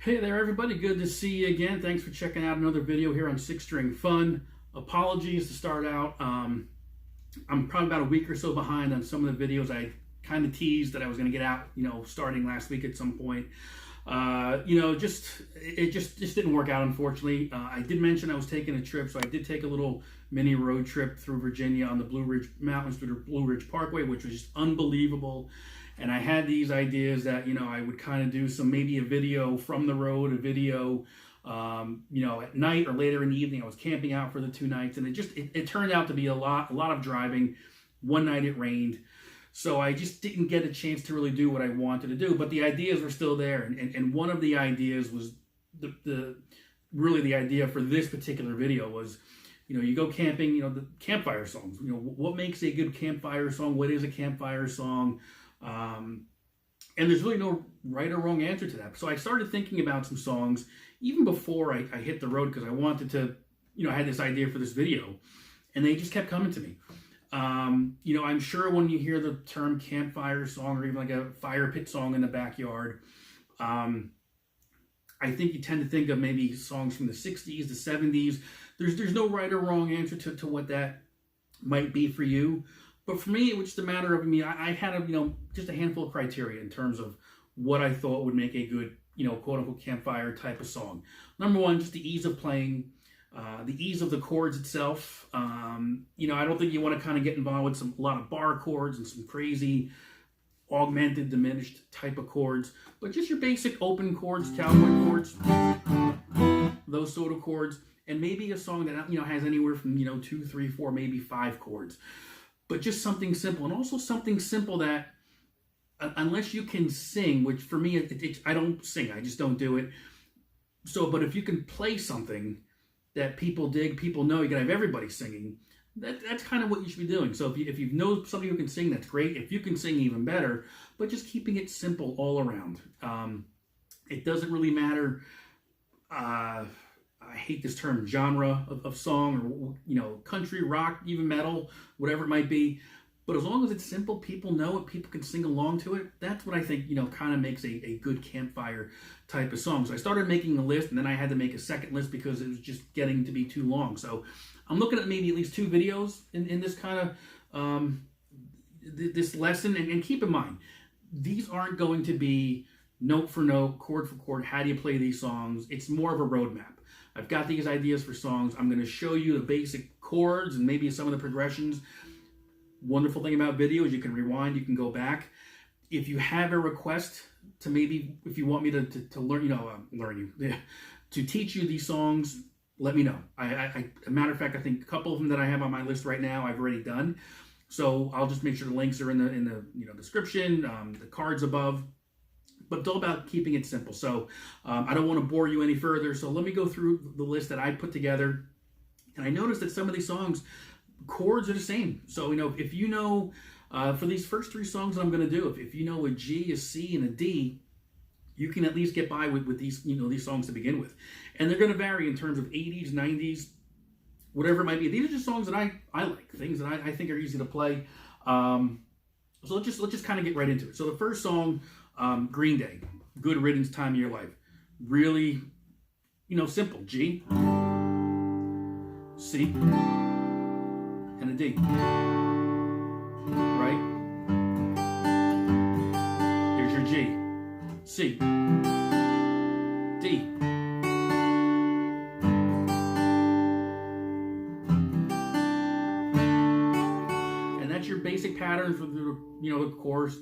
Hey there everybody, good to see you again. Thanks for checking out another video here on 6-String Fun. Apologies to start out. I'm probably about a week or so behind on some of the videos. I kind of teased that I was going to get out, starting last week at some point. It just didn't work out, unfortunately. I did mention I was taking a trip, so I did take a little mini road trip through Virginia on the Blue Ridge Mountains through the Blue Ridge Parkway, which was just unbelievable. And I had these ideas that, I would kind of do maybe a video from the road, a video, at night or later in the evening. I was camping out for the 2 nights, and it turned out to be a lot of driving. One night it rained. So I just didn't get a chance to really do what I wanted to do, but the ideas were still there. And one of the ideas was really the idea for this particular video was, you go camping, the campfire songs. What makes a good campfire song? What is a campfire song? And there's really no right or wrong answer to that. So I started thinking about some songs even before I hit the road, because I wanted to, I had this idea for this video, and they just kept coming to me. I'm sure when you hear the term campfire song, or even like a fire pit song in the backyard, I think you tend to think of maybe songs from the 60s, the 70s. There's no right or wrong answer to what that might be for you. But for me, it was just a matter of, I had just a handful of criteria in terms of what I thought would make a good, quote unquote campfire type of song. Number one, just the ease of playing, the ease of the chords itself. I don't think you want to kind of get involved with a lot of bar chords and some crazy augmented, diminished type of chords, but just your basic open chords, cowboy chords, those sort of chords, and maybe a song that, has anywhere from, 2, 3, 4, maybe 5 chords. But just something simple, and also something simple that, unless you can sing, which for me, I don't sing, I just don't do it. So, but if you can play something that people dig, people know, you can have everybody singing, that's kind of what you should be doing. So if you know somebody who can sing, that's great. If you can sing, even better, but just keeping it simple all around. It doesn't really matter, I hate this term, genre of song, or, country, rock, even metal, whatever it might be. But as long as it's simple, people know it, people can sing along to it, that's what I think, kind of makes a good campfire type of song. So I started making a list, and then I had to make a second list because it was just getting to be too long. So I'm looking at maybe at least 2 videos in this kind of, this lesson. And keep in mind, these aren't going to be note for note, chord for chord, how do you play these songs? It's more of a roadmap. I've got these ideas for songs. I'm going to show you the basic chords and maybe some of the progressions. Wonderful thing about video is you can rewind, you can go back. If you have a request to maybe, if you want me to learn, to teach you these songs, let me know. A matter of fact, I think a couple of them that I have on my list right now, I've already done. So I'll just make sure the links are in the description, the cards above. But it's all about keeping it simple. So I don't want to bore you any further. So let me go through the list that I put together. And I noticed that some of these songs, chords are the same. So, if for these first 3 songs that I'm going to do, if you know a G, a C, and a D, you can at least get by with these, these songs to begin with. And they're going to vary in terms of 80s, 90s, whatever it might be. These are just songs that I like, things that I think are easy to play. So let's just kind of get right into it. So the first song, Green Day, Good Riddance, Time of Your Life. Really, simple. G, C, and a D. Right? Here's your G, C, D. And that's your basic pattern for the chorus,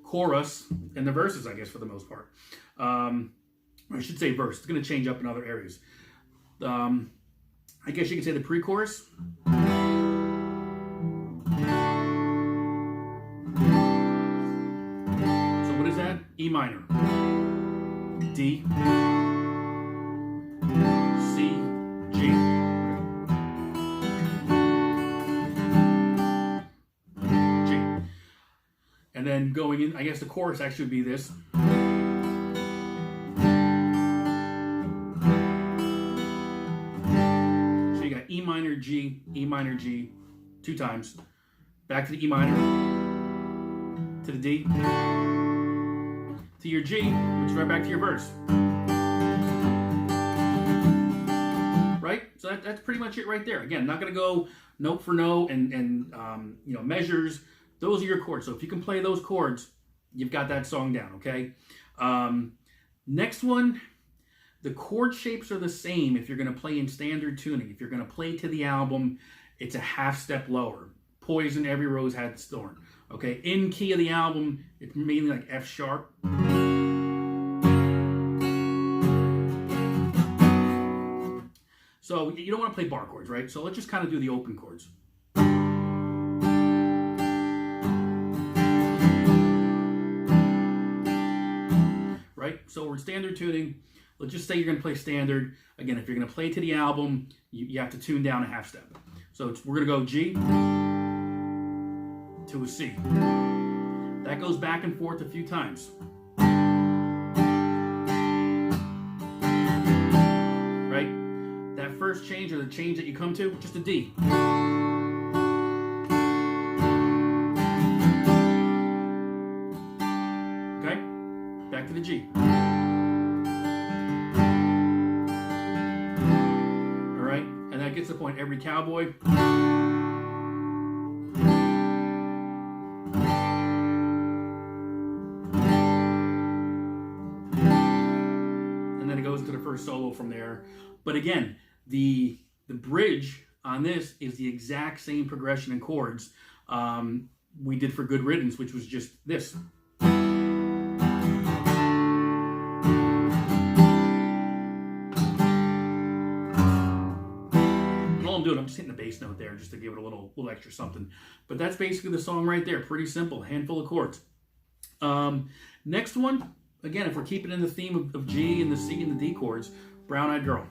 chorus, and the verses, I guess, for the most part. I should say verse. It's going to change up in other areas. I guess you can say the pre-chorus. So what is that? E minor, D, C, G. And then going in, I guess the chorus actually would be this. So you got E minor, G, 2 times. Back to the E minor, to the D, to your G, which is right back to your verse. right? So that's pretty much it right there. Again, I'm not going to go note for note and measures. Those are your chords. So if you can play those chords, you've got that song down, okay? Next one, the chord shapes are the same if you're going to play in standard tuning. If you're going to play to the album, it's a half step lower. Poison, Every Rose Had Thorn. Okay, in key of the album, it's mainly like F sharp. So you don't want to play bar chords, right? So let's just kind of do the open chords. Right? So we're standard tuning. Let's just say you're going to play standard. Again, if you're going to play to the album, you have to tune down a half step. So we're going to go G to a C. That goes back and forth a few times. Right? That first change, or the change that you come to, just a D. Okay? Back to the G. Alright? And that gets the point. Every cowboy. And then it goes to the first solo from there. But again, the bridge on this is the exact same progression in chords we did for Good Riddance, which was just this. All I'm doing, I'm just hitting the bass note there just to give it a little extra something. But that's basically the song right there. Pretty simple, handful of chords. Next one, again, if we're keeping in the theme of G and the C and the D chords, Brown Eyed Girl.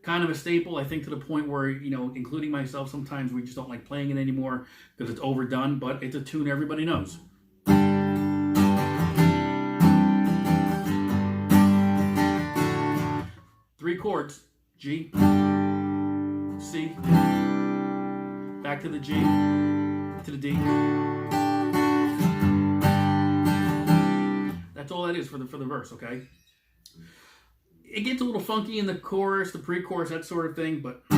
Kind of a staple, I think, to the point where, including myself, sometimes we just don't like playing it anymore because it's overdone, but it's a tune everybody knows. 3 chords, G, C, back to the G, to the D. That's all that is for the verse, okay? It gets a little funky in the chorus, the pre-chorus, that sort of thing, but to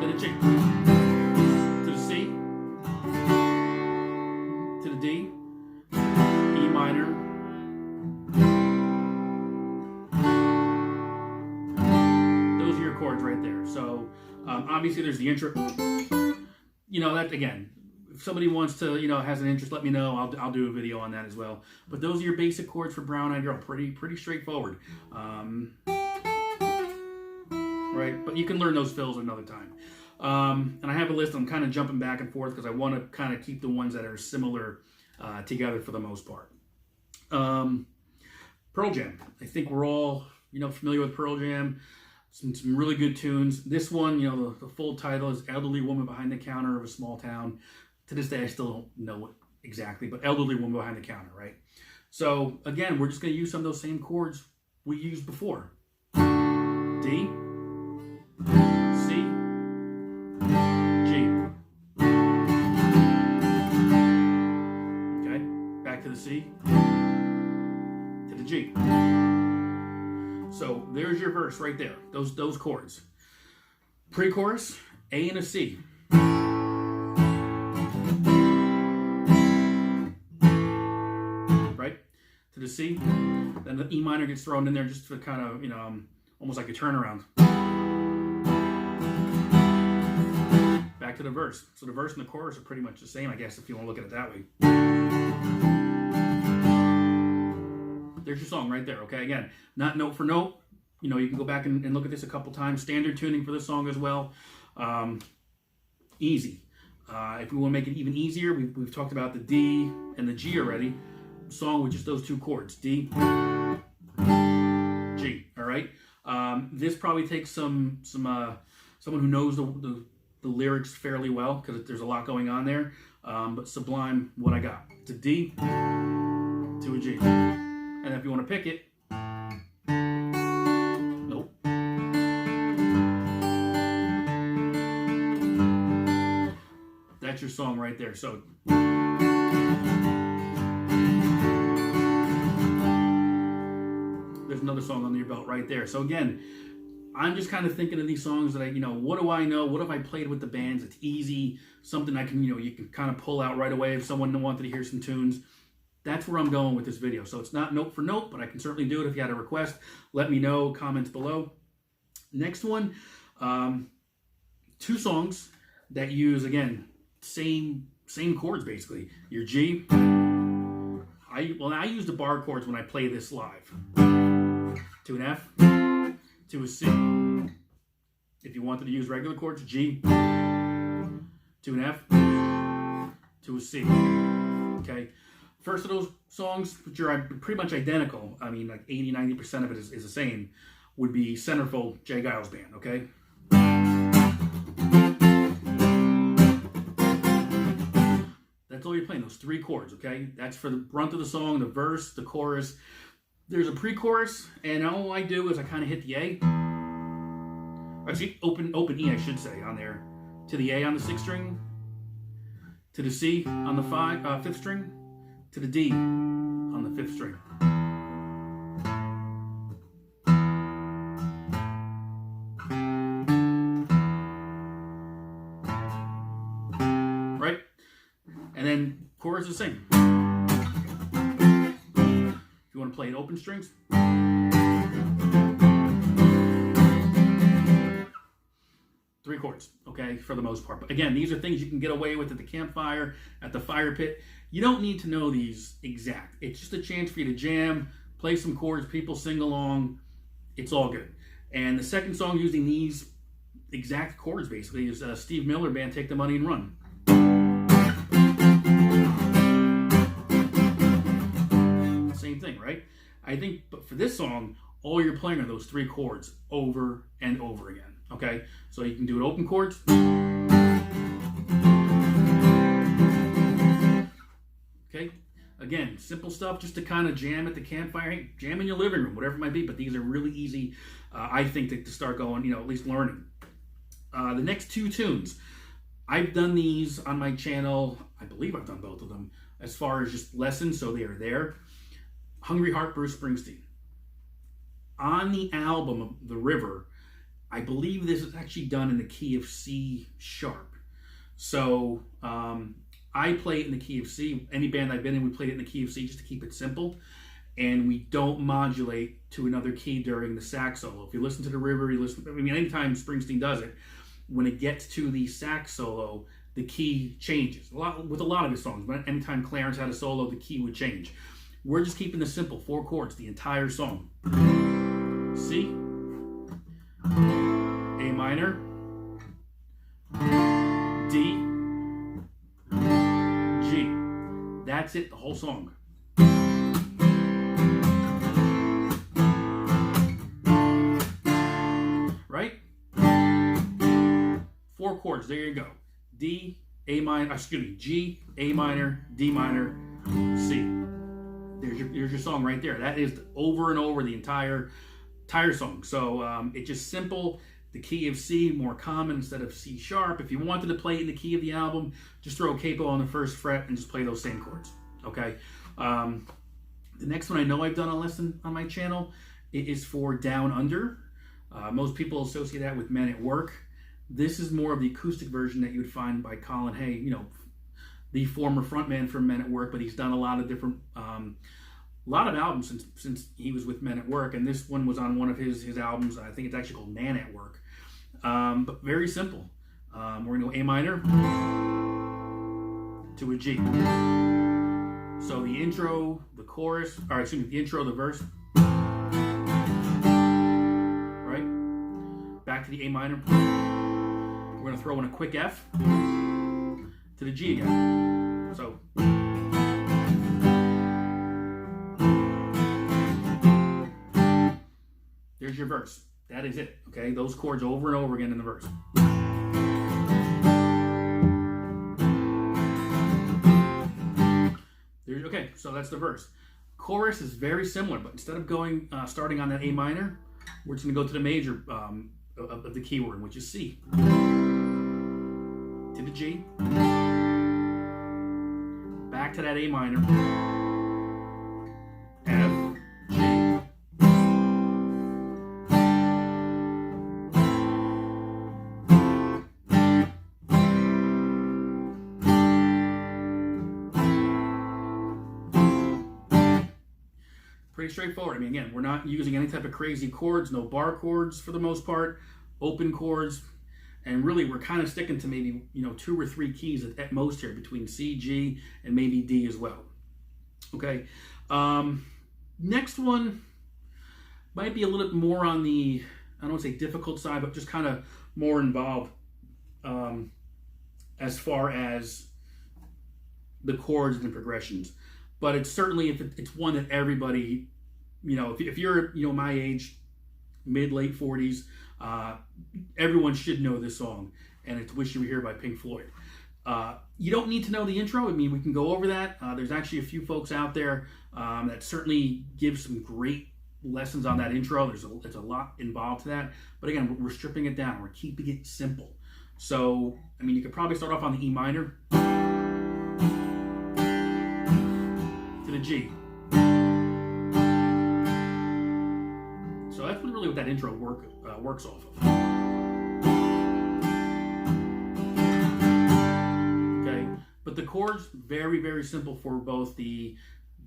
the G, to the C, to the D, E minor, those are your chords right there. So obviously there's the intro. That again. If somebody wants to, has an interest, let me know. I'll do a video on that as well. But those are your basic chords for Brown Eyed Girl. Pretty straightforward. Right? But you can learn those fills another time. And I have a list. I'm kind of jumping back and forth because I want to kind of keep the ones that are similar together for the most part. Pearl Jam. I think we're all, familiar with Pearl Jam. Some really good tunes. This one, the full title is Elderly Woman Behind the Counter of a Small Town. To this day, I still don't know it exactly, but Elderly Woman Behind the Counter, right? So, again, we're just going to use some of those same chords we used before. D, C, G. Okay, back to the C, to the G. So, there's your verse right there, those chords. Pre-chorus, A and a C. To the C, then the E minor gets thrown in there just to kind of, almost like a turnaround. Back to the verse. So the verse and the chorus are pretty much the same, I guess, if you want to look at it that way. There's your song right there, okay? Again, not note for note. You can go back and look at this a couple times. Standard tuning for this song as well. Easy. If we want to make it even easier, we've talked about the D and the G already. Song with just those 2 chords, D, G. All right. This probably takes someone who knows the lyrics fairly well because there's a lot going on there. But sublime, what I got. It's a D to a G, and if you want to pick it, nope. That's your song right there. So. another song under your belt right there. So again, I'm just kind of thinking of these songs that what do I know? What have I played with the bands? It's easy, something I can, you can kind of pull out right away if someone wanted to hear some tunes. That's where I'm going with this video. So it's not note for note, but I can certainly do it. If you had a request, let me know, comments below. Next one, 2 songs that use, again, same chords basically. Your G. I use the bar chords when I play this live. To an F, to a C. If you wanted to use regular chords, G, to an F, to a C. Okay. First of those songs, which are pretty much identical, I mean like 80-90% of it is the same, would be Centerfold, J. Giles Band, okay? That's all you're playing, those 3 chords, okay? That's for the brunt of the song, the verse, the chorus. There's a pre-chorus, and all I do is I kind of hit the A. Actually, open E, I should say, on there. To the A on the 6th string, to the C on the 5th string, to the D on the 5th string. Right? And then chorus is the same. If you want to play it open strings, 3 chords, okay, for the most part. But again, these are things you can get away with at the campfire, at the fire pit. You don't need to know these exact. It's just a chance for you to jam, play some chords, people sing along. It's all good. And the second song using these exact chords basically is Steve Miller Band, Take the Money and Run. Same thing, right? I think, but for this song, all you're playing are those 3 chords over and over again, okay? So you can do it open chords. Okay, again, simple stuff just to kind of jam at the campfire, hey, jam in your living room, whatever it might be, but these are really easy, I think, to start going, at least learning. The next 2 tunes, I've done these on my channel. I believe I've done both of them as far as just lessons, so they are there. Hungry Heart, Bruce Springsteen. On the album, The River, I believe this is actually done in the key of C sharp. So I play it in the key of C. Any band I've been in, we played it in the key of C just to keep it simple. And we don't modulate to another key during the sax solo. If you listen to The River, anytime Springsteen does it, when it gets to the sax solo, the key changes. With a lot of his songs, but anytime Clarence had a solo, the key would change. We're just keeping this simple, 4 chords, the entire song. C, A minor, D, G. That's it, the whole song. Right? 4 chords, there you go. D, A minor, G, A minor, D minor, C. There's your song right there. That is over and over the entire song. So it's just simple. The key of C, more common instead of C sharp. If you wanted to play it in the key of the album, just throw a capo on the 1st fret and just play those same chords. Okay. The next one I know I've done a lesson on my channel. It is for Down Under. Most people associate that with Men at Work. This is more of the acoustic version that you would find by Colin, the former frontman for Men at Work, but he's done a lot of different, lot of albums since he was with Men at Work, and this one was on one of his albums. I think it's actually called Man at Work. But very simple. We're gonna go A minor to a G. So the intro, the chorus, the intro, the verse, right? Back to the A minor. We're gonna throw in a quick F to the G again. So there's your verse. That is it. Okay, those chords over and over again in the verse. Okay, so that's the verse. Chorus is very similar, but instead of going starting on that A minor, we're just gonna go to the major of the keyword, which is C. To the G. Back to that A minor. F, G. Pretty straightforward. I mean, again, we're not using any type of crazy chords, no bar chords for the most part, open chords, and really we're kind of sticking to maybe, 2 or 3 keys at most here, between C, G, and maybe D as well. Okay. Next one might be a little bit more on the, I don't want to say difficult side, but just kind of more involved as far as the chords and the progressions. But it's certainly, if it's one that everybody, if you're, my age, late 40s, everyone should know this song, and it's Wish You Were Here by Pink Floyd. You don't need to know the intro. I mean, we can go over that. There's actually a few folks out there that certainly give some great lessons on that intro. There's a lot involved to that. But again, we're stripping it down. We're keeping it simple. So, I mean, you could probably start off on the E minor to the G. So that's really what that intro works off of. Okay, but the chords, very, very simple for both the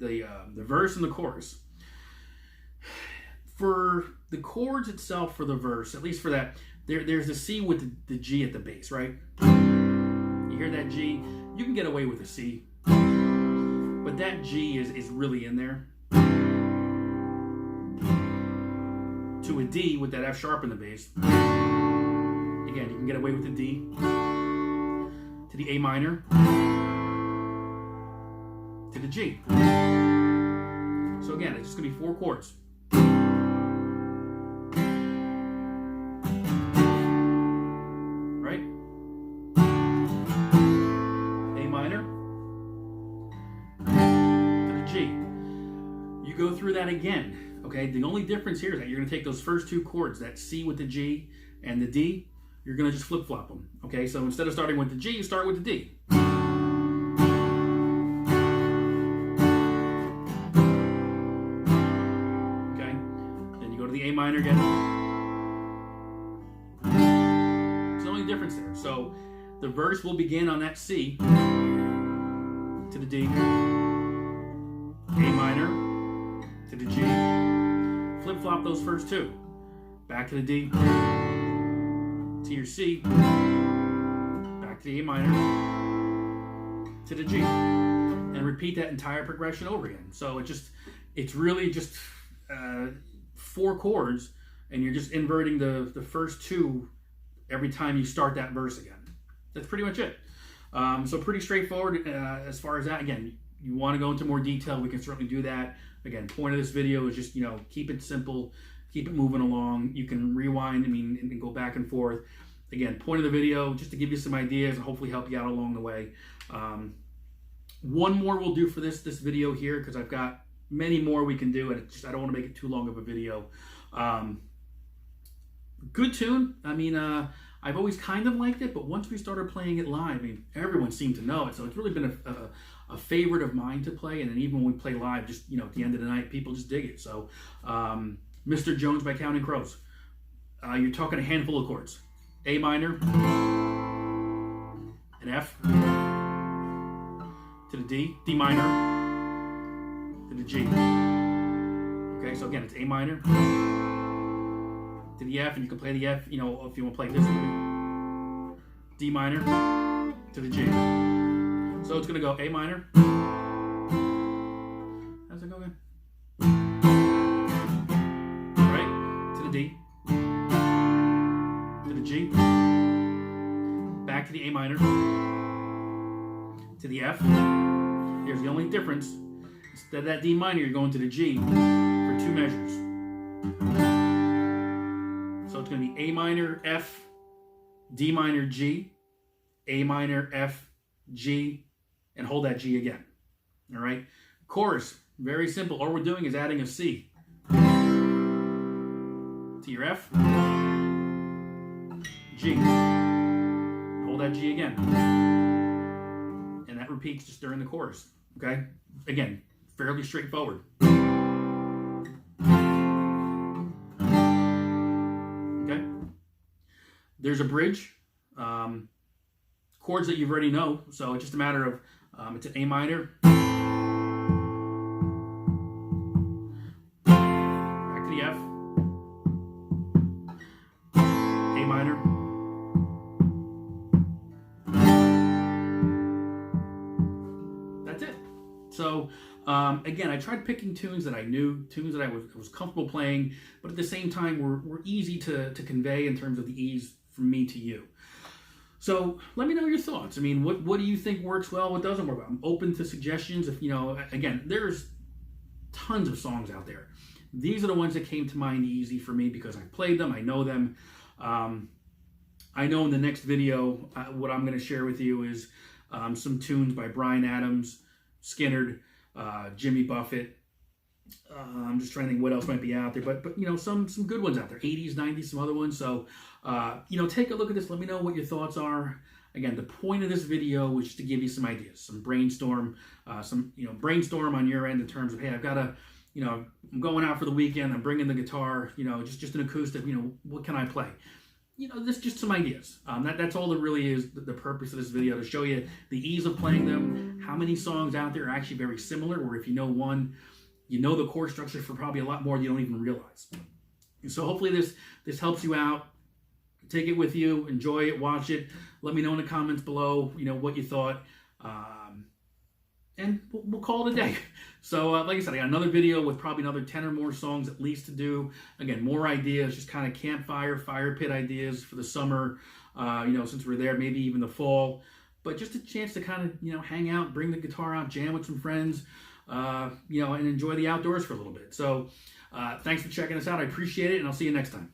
verse and the chorus. For the chords itself, for the verse, at least for that, there's a C with the G at the base, right? You hear that G, you can get away with a C, but that G is really in there. To a D with that F sharp in the bass. Again, you can get away with the D. To the A minor. To the G. So again, it's just going to be 4 chords. Right? A minor. To the G. You go through that again. Okay, the only difference here is that you're going to take those first 2 chords, that C with the G and the D, you're going to just flip-flop them. Okay, so instead of starting with the G, you start with the D. Okay, then you go to the A minor again. It's the only difference there. So the verse will begin on that C to the D, A minor to the G. Flip-flop those first 2. Back to the D, to your C, back to the A minor, to the G, and repeat that entire progression over again. So it's really just 4 chords, and you're just inverting the first 2 every time you start that verse again. That's pretty much it. So pretty straightforward as far as that. Again, you want to go into more detail, we can certainly do that. Again, point of this video is just, keep it simple, keep it moving along. You can rewind, and go back and forth. Again, point of the video, just to give you some ideas and hopefully help you out along the way. One more we'll do for this video here, because I've got many more we can do, and I don't want to make it too long of a video. Good tune. I've always kind of liked it, but once we started playing it live, everyone seemed to know it. So it's really been a favorite of mine to play. And then even when we play live, just, at the end of the night, people just dig it. So Mr. Jones by Counting Crows. You're talking a handful of chords. A minor, an F, to the D, D minor, to the G. Okay, so again, it's A minor, to the F, and you can play the F, if you want to play this way. D minor, to the G. So it's going to go A minor. How's it go again? Right, to the D, to the G, back to the A minor, to the F. Here's the only difference. Instead of that D minor, you're going to the G for 2 measures. So it's going to be A minor, F, D minor, G, A minor, F, G, and hold that G again. All right? Chorus, very simple. All we're doing is adding a C to your F, G. Hold that G again. And that repeats just during the chorus. Okay? Again, fairly straightforward. Okay? There's a bridge. Chords that you already know. So it's just a matter of, it's an A minor. So again, I tried picking tunes that I knew, tunes that I was comfortable playing, but at the same time were easy to convey in terms of the ease from me to you. So let me know your thoughts. I mean, what do you think works well, what doesn't work well? I'm open to suggestions. If, you know, again, there's tons of songs out there. These are the ones that came to mind easy for me because I played them, I know them. I know in the next video, what I'm going to share with you is some tunes by Bryan Adams, Skynyrd, Jimmy Buffett. I'm just trying to think what else might be out there, but you know, some good ones out there, 80s, 90s, some other ones. So you know, take a look at this. Let me know what your thoughts are. Again, the point of this video was just to give you some ideas, some brainstorm, brainstorm on your end in terms of, hey, I've got to, you know, I'm going out for the weekend, I'm bringing the guitar, you know, just an acoustic, you know, what can I play? You know, this just some ideas. That's all that really is the purpose of this video, to show you the ease of playing them, how many songs out there are actually very similar, or if you know one, you know the chord structure for probably a lot more you don't even realize. And so hopefully this helps you out. Take it with you, enjoy it, watch it. Let me know in the comments below, you know, what you thought. And we'll call it a day. So like I said, I got another video with probably another 10 or more songs at least to do. Again, more ideas, just kind of campfire, fire pit ideas for the summer, you know, since we're there, maybe even the fall. But just a chance to kind of, you know, hang out, bring the guitar out, jam with some friends, you know, and enjoy the outdoors for a little bit. So thanks for checking us out. I appreciate it, and I'll see you next time.